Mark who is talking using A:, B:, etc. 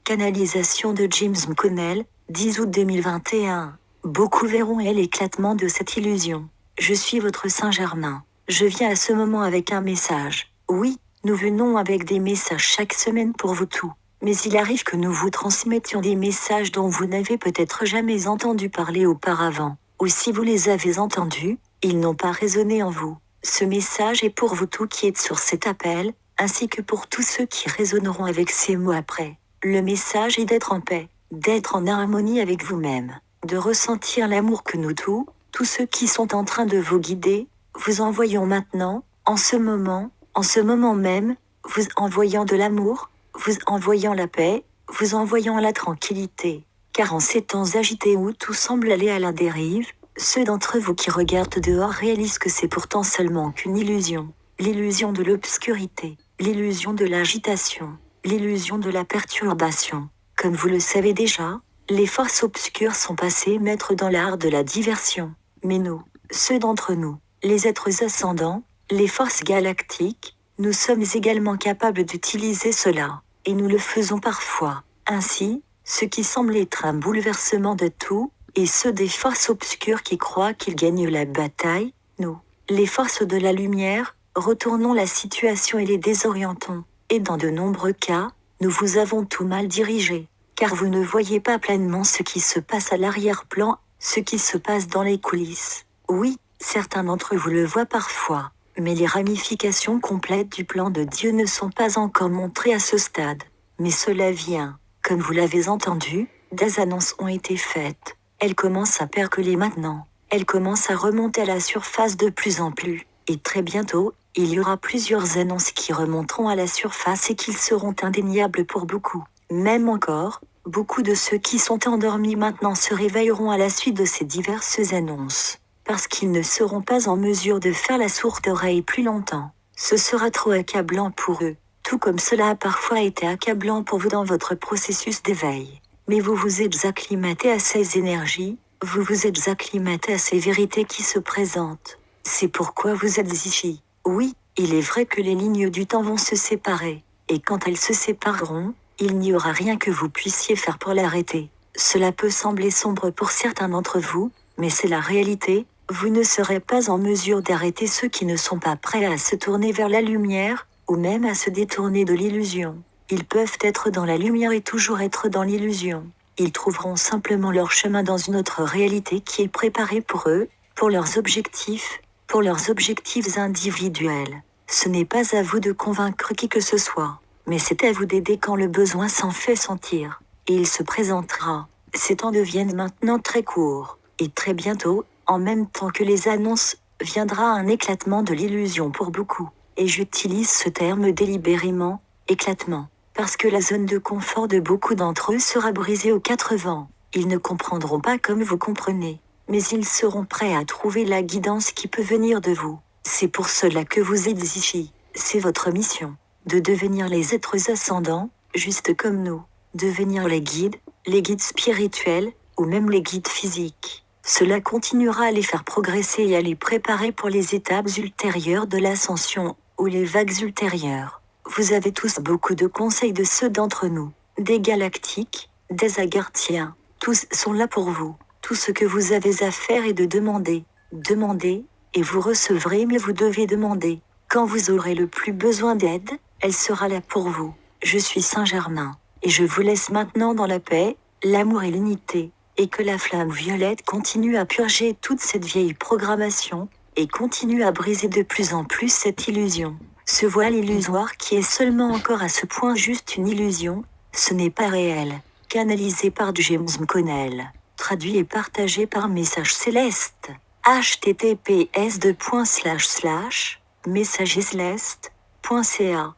A: Canalisation de James McConnell, 10 août 2021. Beaucoup verront l'éclatement de cette illusion. Je suis votre Saint-Germain. Je viens à ce moment avec un message. Oui, nous venons avec des messages chaque semaine pour vous tous. Mais il arrive que nous vous transmettions des messages dont vous n'avez peut-être jamais entendu parler auparavant. Ou si vous les avez entendus, ils n'ont pas résonné en vous. Ce message est pour vous tous qui êtes sur cet appel, ainsi que pour tous ceux qui résonneront avec ces mots après. Le message est d'être en paix, d'être en harmonie avec vous-même, de ressentir l'amour que nous tous ceux qui sont en train de vous guider, vous envoyons maintenant, en ce moment même, vous envoyant de l'amour, vous envoyant la paix, vous envoyant la tranquillité. Car en ces temps agités où tout semble aller à la dérive, ceux d'entre vous qui regardent dehors réalisent que c'est pourtant seulement qu'une illusion. L'illusion de l'obscurité, l'illusion de l'agitation, l'illusion de la perturbation. Comme vous le savez déjà, les forces obscures sont passées maîtres dans l'art de la diversion. Mais nous, ceux d'entre nous, les êtres ascendants, les forces galactiques, nous sommes également capables d'utiliser cela, et nous le faisons parfois. Ainsi, ce qui semble être un bouleversement de tout, et ceux des forces obscures qui croient qu'ils gagnent la bataille, nous, les forces de la lumière, retournons la situation et les désorientons, et dans de nombreux cas, nous vous avons tout mal dirigé, car vous ne voyez pas pleinement ce qui se passe à l'arrière-plan, ce qui se passe dans les coulisses. Oui, certains d'entre vous le voient parfois, mais les ramifications complètes du plan de Dieu ne sont pas encore montrées à ce stade. Mais cela vient, comme vous l'avez entendu, des annonces ont été faites. Elles commencent à percoler maintenant. Elles commencent à remonter à la surface de plus en plus. Et très bientôt, il y aura plusieurs annonces qui remonteront à la surface et qui seront indéniables pour beaucoup. Même encore, beaucoup de ceux qui sont endormis maintenant se réveilleront à la suite de ces diverses annonces. Parce qu'ils ne seront pas en mesure de faire la sourde oreille plus longtemps. Ce sera trop accablant pour eux, tout comme cela a parfois été accablant pour vous dans votre processus d'éveil. Mais vous vous êtes acclimaté à ces énergies, vous vous êtes acclimaté à ces vérités qui se présentent. C'est pourquoi vous êtes ici. Oui, il est vrai que les lignes du temps vont se séparer, et quand elles se sépareront, il n'y aura rien que vous puissiez faire pour l'arrêter. Cela peut sembler sombre pour certains d'entre vous, mais c'est la réalité. Vous ne serez pas en mesure d'arrêter ceux qui ne sont pas prêts à se tourner vers la lumière, ou même à se détourner de l'illusion. Ils peuvent être dans la lumière et toujours être dans l'illusion. Ils trouveront simplement leur chemin dans une autre réalité qui est préparée pour eux, pour leurs objectifs individuels. Ce n'est pas à vous de convaincre qui que ce soit, mais c'est à vous d'aider quand le besoin s'en fait sentir. Et il se présentera. Ces temps deviennent maintenant très courts, et très bientôt, en même temps que les annonces, viendra un éclatement de l'illusion pour beaucoup. Et j'utilise ce terme délibérément, éclatement, parce que la zone de confort de beaucoup d'entre eux sera brisée aux quatre vents. Ils ne comprendront pas comme vous comprenez, mais ils seront prêts à trouver la guidance qui peut venir de vous. C'est pour cela que vous êtes ici. C'est votre mission, de devenir les êtres ascendants, juste comme nous, devenir les guides spirituels, ou même les guides physiques. Cela continuera à les faire progresser et à les préparer pour les étapes ultérieures de l'ascension, ou les vagues ultérieures. Vous avez tous beaucoup de conseils de ceux d'entre nous, des galactiques, des agarthiens. Tous sont là pour vous. Tout ce que vous avez à faire est de demander. Demandez, et vous recevrez, mais vous devez demander. Quand vous aurez le plus besoin d'aide, elle sera là pour vous. Je suis Saint-Germain, et je vous laisse maintenant dans la paix, l'amour et l'unité. Et que la flamme violette continue à purger toute cette vieille programmation, et continue à briser de plus en plus cette illusion. Ce voile illusoire qui est seulement encore à ce point juste une illusion, ce n'est pas réel. Canalisé par James McConnell. Traduit et partagé par Message Céleste. https://messagesceleste.ca